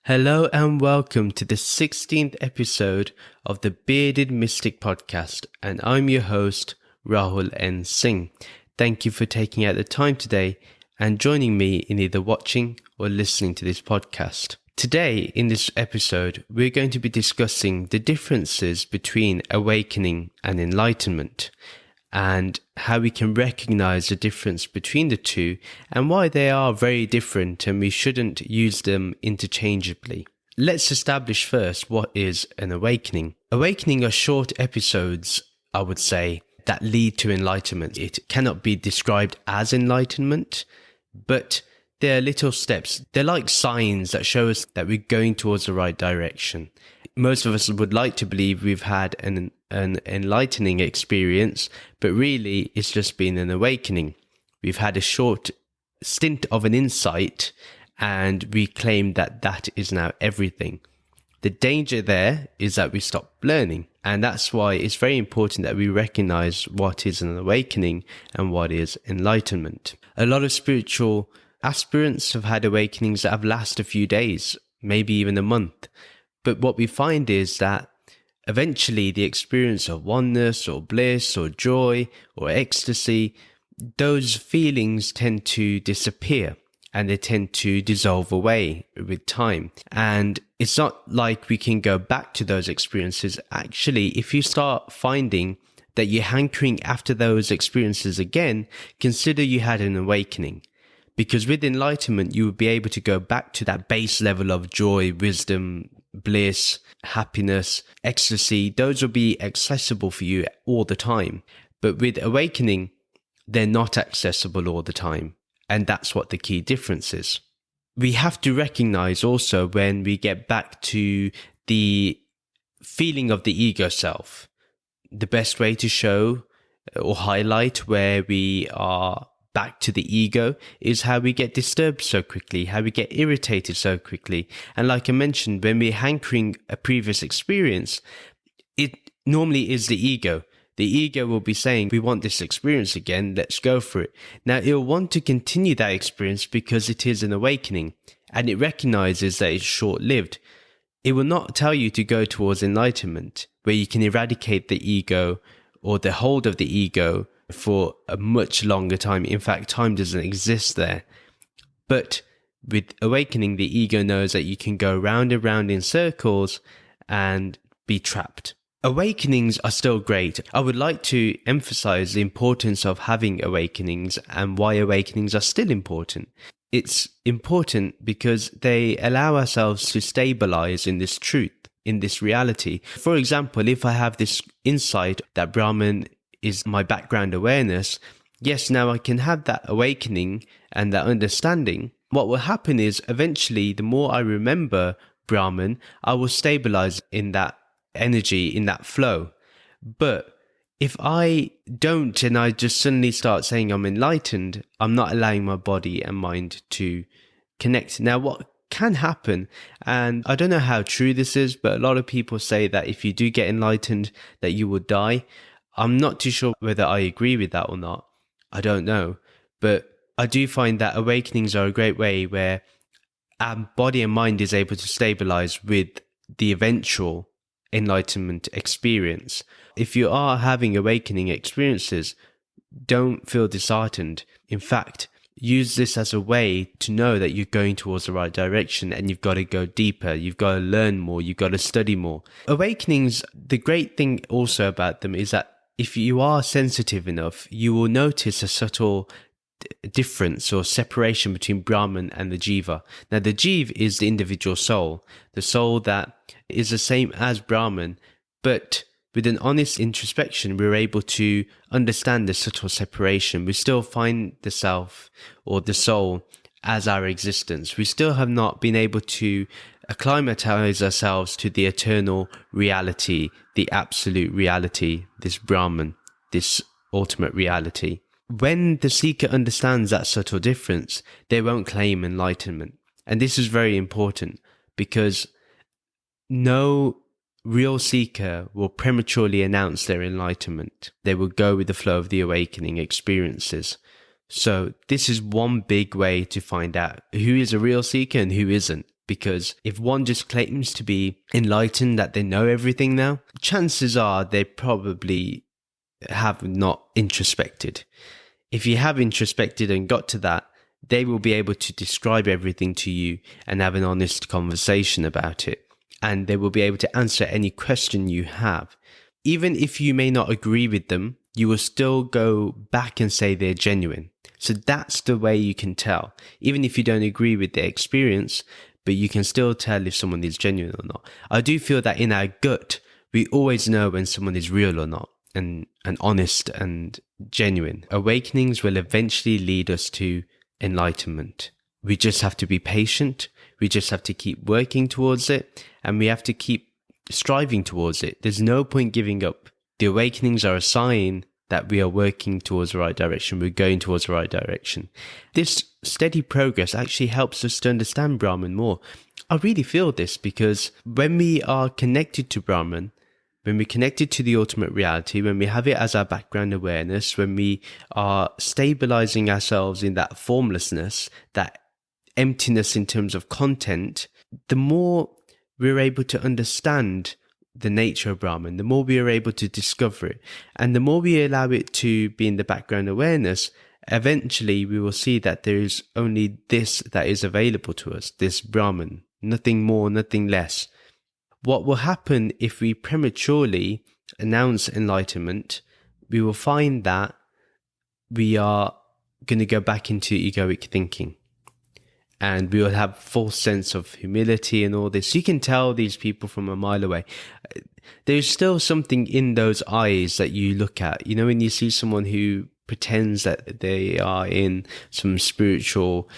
Hello and welcome to the 16th episode of the Bearded Mystic podcast, and I'm your host, Rahul N. Singh. Thank you for taking out the time today and joining me in either watching or listening to this podcast. Today, in this episode, we're going to be discussing the differences between awakening and enlightenment, and how we can recognize the difference between the two and why they are very different and we shouldn't use them interchangeably. Let's establish first what is an awakening. Awakening are short episodes, I would say, that lead to enlightenment. It cannot be described as enlightenment, but they're little steps. They're like signs that show us that we're going towards the right direction. Most of us would like to believe we've had an enlightening experience, but really it's just been an awakening. We've had a short stint of an insight and we claim that that is now everything. The danger there is that we stop learning, and that's why it's very important that we recognize what is an awakening and what is enlightenment. A lot of spiritual aspirants have had awakenings that have lasted a few days, maybe even a month. But what we find is that eventually the experience of oneness or bliss or joy or ecstasy, those feelings tend to disappear and they tend to dissolve away with time. And it's not like we can go back to those experiences. Actually, if you start finding that you're hankering after those experiences again, consider you had an awakening. Because with enlightenment, you would be able to go back to that base level of joy, wisdom, bliss, happiness, ecstasy. Those will be accessible for you all the time. But with awakening, they're not accessible all the time. And that's what the key difference is. We have to recognize also when we get back to the feeling of the ego self, the best way to show or highlight where we are back to the ego is how we get disturbed so quickly, how we get irritated so quickly. And like I mentioned, when we're hankering a previous experience, it normally is the ego. The ego will be saying, we want this experience again, let's go for it. Now, it'll want to continue that experience because it is an awakening and it recognizes that it's short-lived. It will not tell you to go towards enlightenment, where you can eradicate the ego or the hold of the ego for a much longer time. In fact, time doesn't exist there. But with awakening, the ego knows that you can go round and round in circles and be trapped. Awakenings are still great. I would like to emphasize the importance of having awakenings and why awakenings are still important. It's important because they allow ourselves to stabilize in this truth, in this reality. For example, if I have this insight that Brahman is my background awareness, yes, now I can have that awakening and that understanding. What will happen is eventually, the more I remember Brahman, I will stabilize in that energy, in that flow. But if I don't and I just suddenly start saying I'm enlightened, I'm not allowing my body and mind to connect. Now, what can happen, and I don't know how true this is, but a lot of people say that if you do get enlightened, that you will die. I'm not too sure whether I agree with that or not. I don't know. But I do find that awakenings are a great way where our body and mind is able to stabilize with the eventual enlightenment experience. If you are having awakening experiences, don't feel disheartened. In fact, use this as a way to know that you're going towards the right direction and you've got to go deeper, you've got to learn more, you've got to study more. Awakenings, the great thing also about them is that if you are sensitive enough, you will notice a subtle difference or separation between Brahman and the Jiva. Now, the Jiva is the individual soul, the soul that is the same as Brahman, but with an honest introspection, we're able to understand the subtle separation. We still find the self or the soul as our existence. We still have not been able to acclimatize ourselves to the eternal reality, the absolute reality, this Brahman, this ultimate reality. When the seeker understands that subtle difference, they won't claim enlightenment. And this is very important because no real seeker will prematurely announce their enlightenment. They will go with the flow of the awakening experiences. So this is one big way to find out who is a real seeker and who isn't. Because if one just claims to be enlightened, that they know everything now, chances are they probably have not introspected. If you have introspected and got to that, they will be able to describe everything to you and have an honest conversation about it. And they will be able to answer any question you have. Even if you may not agree with them, you will still go back and say they're genuine. So that's the way you can tell. Even if you don't agree with their experience, but you can still tell if someone is genuine or not. I do feel that in our gut, we always know when someone is real or not, and honest and genuine. Awakenings will eventually lead us to enlightenment. We just have to be patient. We just have to keep working towards it, and we have to keep striving towards it. There's no point giving up. The awakenings are a sign that we are working towards the right direction. We're going towards the right direction. This steady progress actually helps us to understand Brahman more. I really feel this because when we are connected to Brahman, when we're connected to the ultimate reality, when we have it as our background awareness, when we are stabilizing ourselves in that formlessness, that emptiness in terms of content, the more we're able to understand the nature of Brahman, the more we are able to discover it. And the more we allow it to be in the background awareness, eventually we will see that there is only this that is available to us, this Brahman, nothing more, nothing less. What will happen if we prematurely announce enlightenment, we will find that we are going to go back into egoic thinking. And we will have false sense of humility and all this. You can tell these people from a mile away. There's still something in those eyes that you look at. You know, when you see someone who pretends that they are in some spiritual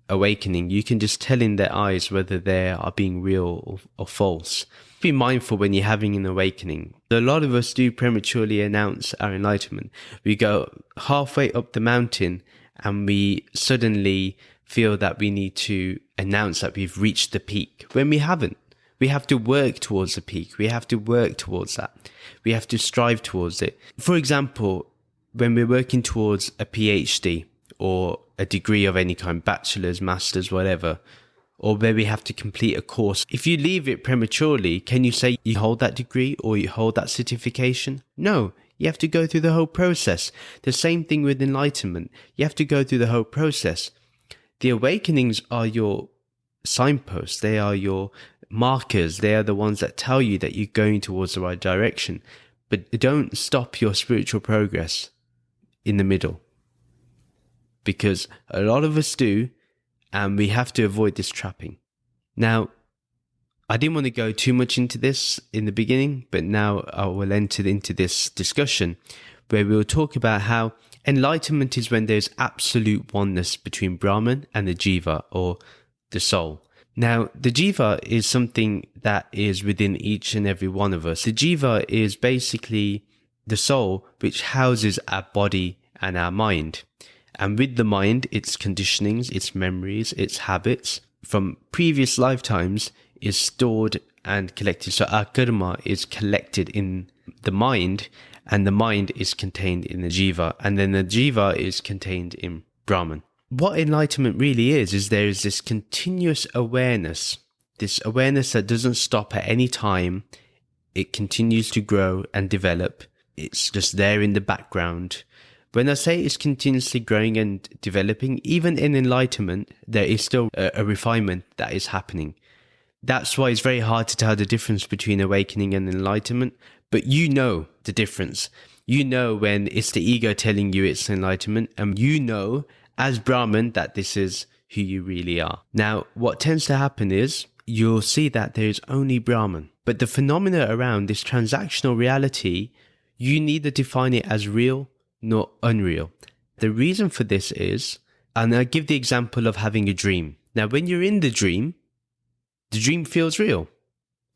awakening, you can just tell in their eyes whether they are being real or false. Be mindful when you're having an awakening. A lot of us do prematurely announce our enlightenment. We go halfway up the mountain and we suddenly feel that we need to announce that we've reached the peak when we haven't. We have to work towards the peak. We have to work towards that. We have to strive towards it. For example, when we're working towards a PhD or a degree of any kind, bachelor's, master's, whatever, or where we have to complete a course, if you leave it prematurely, can you say you hold that degree or you hold that certification? No. You have to go through the whole process. The same thing with enlightenment. You have to go through the whole process. The awakenings are your signposts. They are your markers. They are the ones that tell you that you're going towards the right direction. But don't stop your spiritual progress in the middle. Because a lot of us do, and we have to avoid this trapping. Now, I didn't want to go too much into this in the beginning, but now I will enter into this discussion where we will talk about how enlightenment is when there's absolute oneness between Brahman and the Jiva, or the soul. Now, the Jiva is something that is within each and every one of us. The Jiva is basically the soul which houses our body and our mind. And with the mind, its conditionings, its memories, its habits from previous lifetimes is stored and collected. So our karma is collected in the mind, and the mind is contained in the Jiva, and then the Jiva is contained in Brahman. What enlightenment really is there is this continuous awareness, this awareness that doesn't stop at any time. It continues to grow and develop. It's just there in the background. When I say it's continuously growing and developing, even in enlightenment, there is still a refinement that is happening. That's why it's very hard to tell the difference between awakening and enlightenment. But you know the difference. You know when it's the ego telling you it's enlightenment, and you know as Brahman that this is who you really are. Now, what tends to happen is you'll see that there is only Brahman. But the phenomena around this transactional reality, you neither define it as real nor unreal. The reason for this is, and I'll give the example of having a dream. Now, when you're in the dream feels real.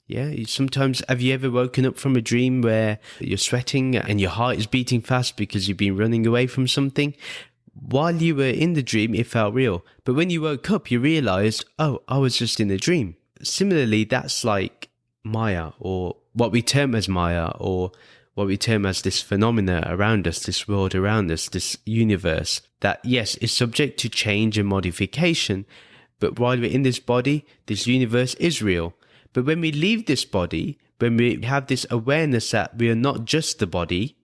Yeah, sometimes, have you ever woken up from a dream where you're sweating and your heart is beating fast because you've been running away from something? While you were in the dream, it felt real. But when you woke up, you realized, oh, I was just in a dream. Similarly, that's like Maya, or what we term as Maya, or what we term as this phenomena around us, this world around us, this universe, that yes, is subject to change and modification, But while we're in this body, this universe is real. But when we leave this body, when we have this awareness that we are not just the body,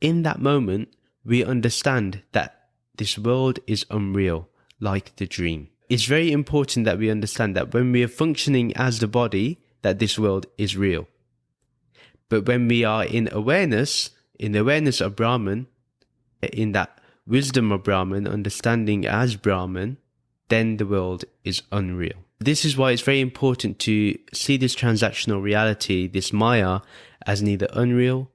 in that moment, we understand that this world is unreal, like the dream. It's very important that we understand that when we are functioning as the body, that this world is real. But when we are in the awareness of Brahman, in that wisdom of Brahman, understanding as Brahman, then the world is unreal. This is why it's very important to see this transactional reality, this Maya, as neither unreal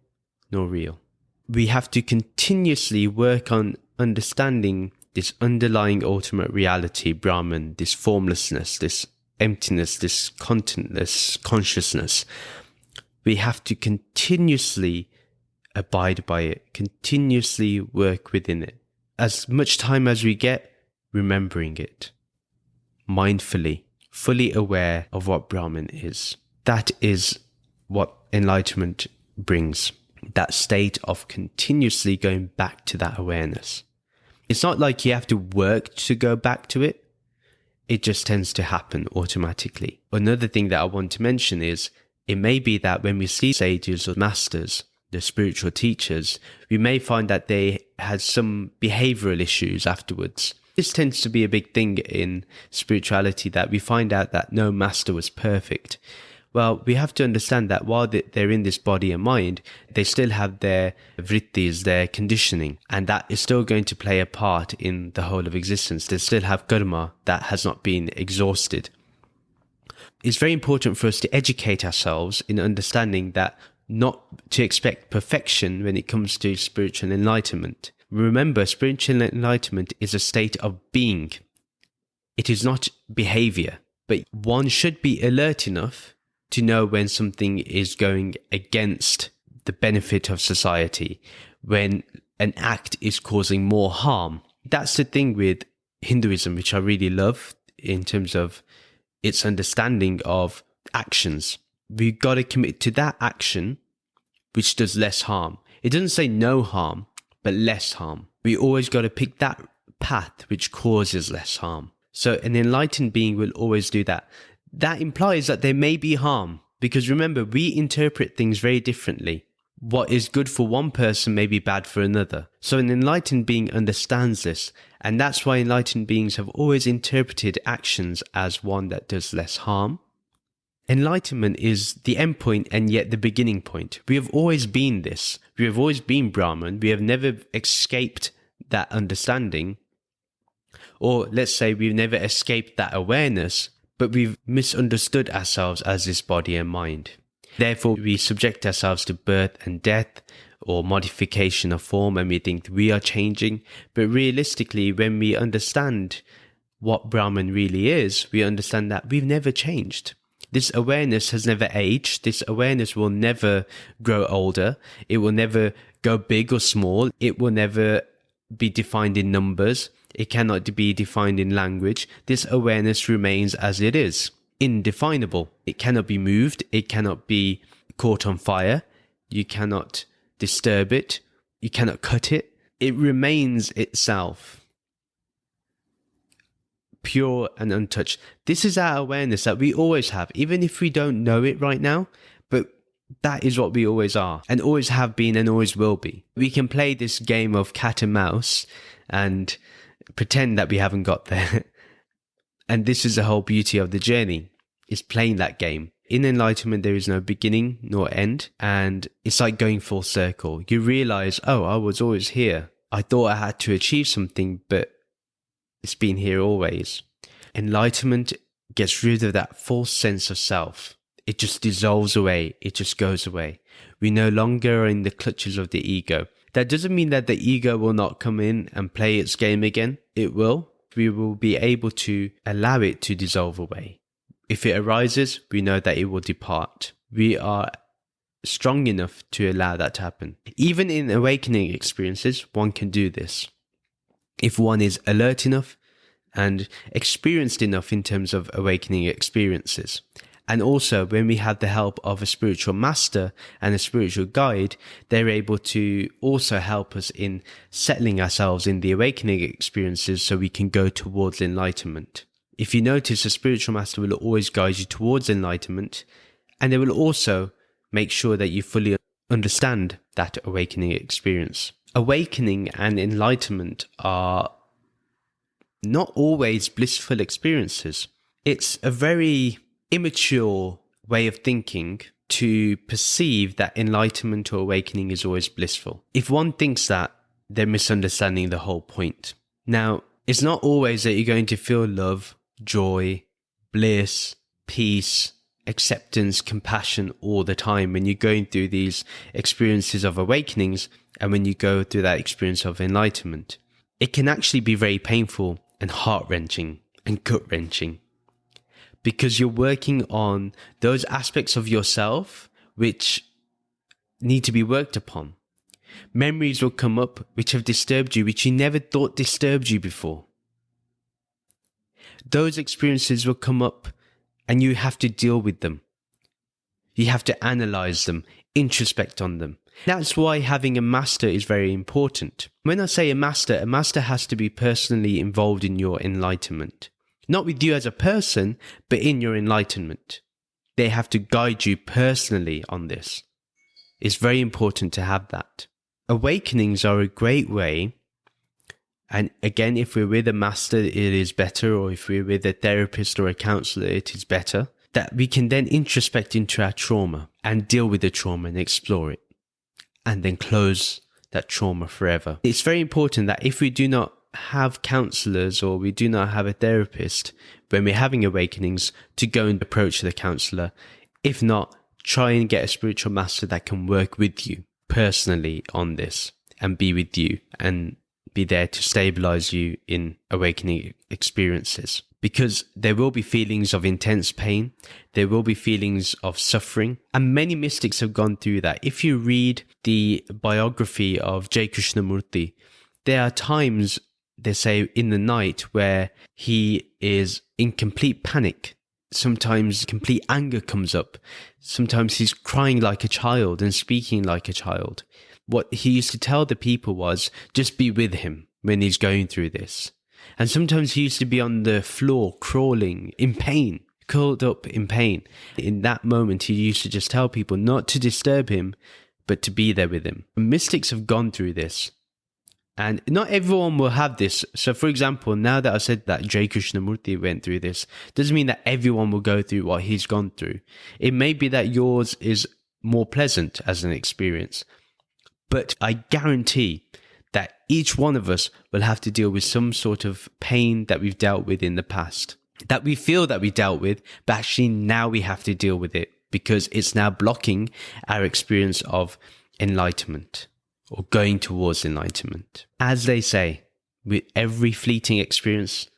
nor real. We have to continuously work on understanding this underlying ultimate reality, Brahman, this formlessness, this emptiness, this contentless consciousness. We have to continuously abide by it, continuously work within it. As much time as we get, remembering it, mindfully, fully aware of what Brahman is. That is what enlightenment brings, that state of continuously going back to that awareness. It's not like you have to work to go back to it. It just tends to happen automatically. Another thing that I want to mention is, it may be that when we see sages or masters, the spiritual teachers, we may find that they had some behavioral issues afterwards. This tends to be a big thing in spirituality, that we find out that no master was perfect. Well, we have to understand that while they're in this body and mind, they still have their vrittis, their conditioning, and that is still going to play a part in the whole of existence. They still have karma that has not been exhausted. It's very important for us to educate ourselves in understanding that not to expect perfection when it comes to spiritual enlightenment. Remember, spiritual enlightenment is a state of being. It is not behavior, but one should be alert enough to know when something is going against the benefit of society, when an act is causing more harm. That's the thing with Hinduism, which I really love in terms of its understanding of actions. We've got to commit to that action which does less harm. It doesn't say no harm, but less harm. We always got to pick that path which causes less harm. So an enlightened being will always do that. That implies that there may be harm, because remember, we interpret things very differently. What is good for one person may be bad for another. So an enlightened being understands this, and that's why enlightened beings have always interpreted actions as one that does less harm. Enlightenment is the end point and yet the beginning point. We have always been this. We have always been Brahman. We have never escaped that understanding. Or let's say we've never escaped that awareness, but we've misunderstood ourselves as this body and mind. Therefore, we subject ourselves to birth and death or modification of form, and we think we are changing. But realistically, when we understand what Brahman really is, we understand that we've never changed. This awareness has never aged. This awareness will never grow older. It will never go big or small. It will never be defined in numbers. It cannot be defined in language. This awareness remains as it is, indefinable. It cannot be moved. It cannot be caught on fire. You cannot disturb it. You cannot cut it. It remains itself, pure and untouched. This is our awareness that we always have, even if we don't know it right now, but that is what we always are and always have been and always will be. We can play this game of cat and mouse and pretend that we haven't got there. And this is the whole beauty of the journey, is playing that game. In enlightenment, there is no beginning nor end, and it's like going full circle. You realize, oh, I was always here. I thought I had to achieve something, but it's been here always. Enlightenment gets rid of that false sense of self. It just dissolves away. It just goes away. We no longer are in the clutches of the ego. That doesn't mean that the ego will not come in and play its game again. It will. We will be able to allow it to dissolve away. If it arises, we know that it will depart. We are strong enough to allow that to happen. Even in awakening experiences, one can do this. If one is alert enough and experienced enough in terms of awakening experiences. And also, when we have the help of a spiritual master and a spiritual guide, they're able to also help us in settling ourselves in the awakening experiences so we can go towards enlightenment. If you notice, a spiritual master will always guide you towards enlightenment, and they will also make sure that you fully understand that awakening experience. Awakening and enlightenment are not always blissful experiences. It's a very immature way of thinking to perceive that enlightenment or awakening is always blissful. If one thinks that, they're misunderstanding the whole point. Now, it's not always that you're going to feel love, joy, bliss, peace, acceptance, compassion all the time when you're going through these experiences of awakenings and when you go through that experience of enlightenment. It can actually be very painful and heart-wrenching and gut-wrenching because you're working on those aspects of yourself which need to be worked upon. Memories will come up which have disturbed you, which you never thought disturbed you before. Those experiences will come up and you have to deal with them. You have to analyze them, introspect on them. That's why having a master is very important. When I say a master has to be personally involved in your enlightenment. Not with you as a person, but in your enlightenment. They have to guide you personally on this. It's very important to have that. Awakenings are a great way, and again, if we're with a master, it is better, or if we're with a therapist or a counselor, it is better, that we can then introspect into our trauma and deal with the trauma and explore it, and then close that trauma forever. It's very important that if we do not have counselors or we do not have a therapist when we're having awakenings, to go and approach the counselor. If not, try and get a spiritual master that can work with you personally on this and be with you and be there to stabilize you in awakening experiences. Because there will be feelings of intense pain, there will be feelings of suffering, and many mystics have gone through that. If you read the biography of J. Krishnamurti, there are times, they say, in the night where he is in complete panic. Sometimes complete anger comes up. Sometimes he's crying like a child and speaking like a child. What he used to tell the people was, just be with him when he's going through this. And sometimes he used to be on the floor crawling in pain, curled up in pain. In that moment, he used to just tell people not to disturb him, but to be there with him. Mystics have gone through this. And not everyone will have this. So for example, now that I said that J. Krishnamurti went through this, doesn't mean that everyone will go through what he's gone through. It may be that yours is more pleasant as an experience. But I guarantee that each one of us will have to deal with some sort of pain that we've dealt with in the past. That we feel that we dealt with, but actually now we have to deal with it because it's now blocking our experience of enlightenment. Or going towards enlightenment. As they say, with every fleeting experience,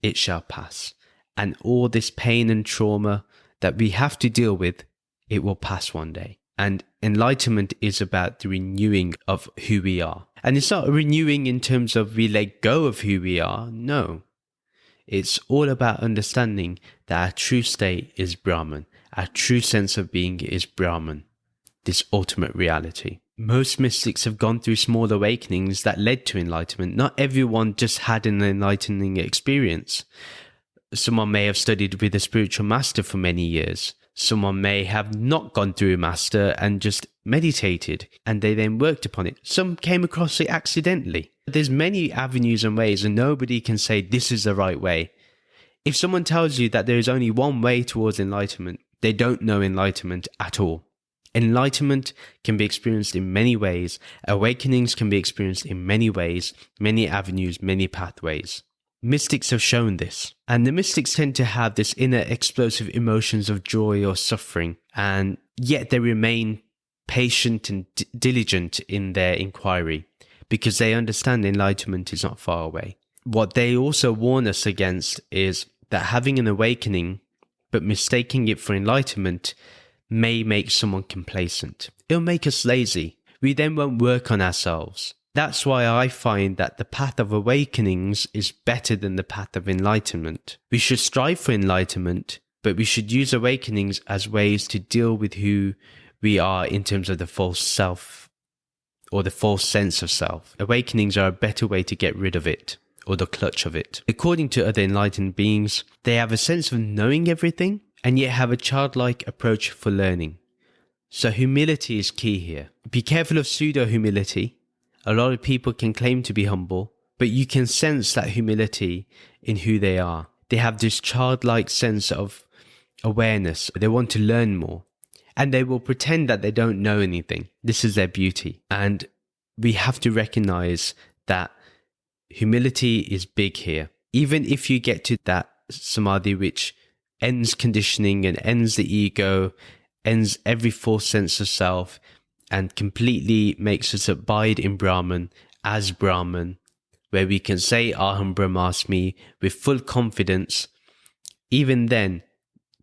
it shall pass. And all this pain and trauma that we have to deal with, it will pass one day. And enlightenment is about the renewing of who we are. And it's not a renewing in terms of we let go of who we are. No. It's all about understanding that our true state is Brahman. Our true sense of being is Brahman. This ultimate reality. Most mystics have gone through small awakenings that led to enlightenment. Not everyone just had an enlightening experience. Someone may have studied with a spiritual master for many years. Someone may have not gone through a master and just meditated, and they then worked upon it. Some came across it accidentally. There's many avenues and ways, and nobody can say this is the right way. If someone tells you that there is only one way towards enlightenment, they don't know enlightenment at all. Enlightenment can be experienced in many ways. Awakenings can be experienced in many ways, many avenues, many pathways. Mystics have shown this. And the mystics tend to have this inner explosive emotions of joy or suffering, and yet they remain patient and diligent in their inquiry because they understand enlightenment is not far away. What they also warn us against is that having an awakening but mistaking it for enlightenment may make someone complacent. It'll make us lazy. We then won't work on ourselves. That's why I find that the path of awakenings is better than the path of enlightenment. We should strive for enlightenment, but we should use awakenings as ways to deal with who we are in terms of the false self or the false sense of self. Awakenings are a better way to get rid of it or the clutch of it. According to other enlightened beings, they have a sense of knowing everything and yet have a childlike approach for learning. So humility is key here. Be careful of pseudo-humility. A lot of people can claim to be humble, but you can sense that humility in who they are. They have this childlike sense of awareness. They want to learn more. And they will pretend that they don't know anything. This is their beauty. And we have to recognize that humility is big here. Even if you get to that samadhi which ends conditioning and ends the ego, ends every false sense of self, and completely makes us abide in Brahman as Brahman, where we can say Aham Brahmasmi with full confidence, even then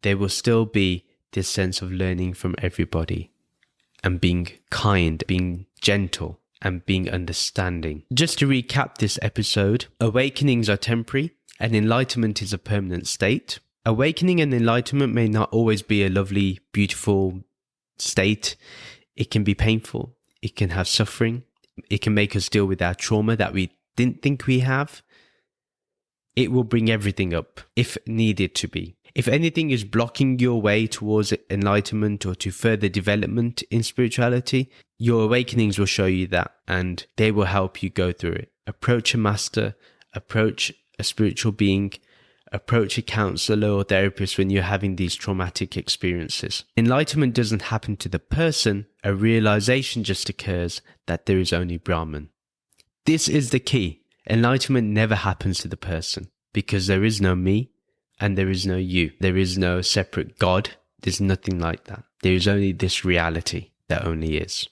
there will still be this sense of learning from everybody and being kind, being gentle, and being understanding. Just to recap this episode, awakenings are temporary and enlightenment is a permanent state. Awakening and enlightenment may not always be a lovely, beautiful state. It can be painful. It can have suffering. It can make us deal with our trauma that we didn't think we have. It will bring everything up if needed to be. If anything is blocking your way towards enlightenment or to further development in spirituality, your awakenings will show you that and they will help you go through it. Approach a master, approach a spiritual being, approach a counselor or therapist when you're having these traumatic experiences. Enlightenment doesn't happen to the person, a realization just occurs that there is only Brahman. This is the key. Enlightenment never happens to the person because there is no me and there is no you. There is no separate God. There's nothing like that. There is only this reality that only is.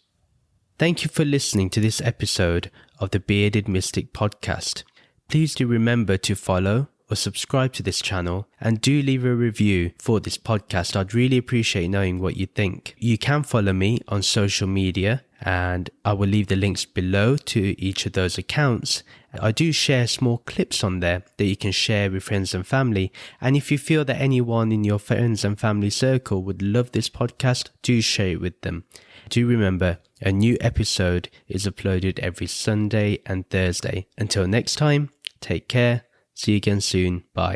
Thank you for listening to this episode of the Bearded Mystic podcast. Please do remember to follow or subscribe to this channel and do leave a review for this podcast. I'd really appreciate knowing what you think. You can follow me on social media and I will leave the links below to each of those accounts. I do share small clips on there that you can share with friends and family. And if you feel that anyone in your friends and family circle would love this podcast, do share it with them. Do remember, a new episode is uploaded every Sunday and Thursday. Until next time, take care. See you again soon. Bye.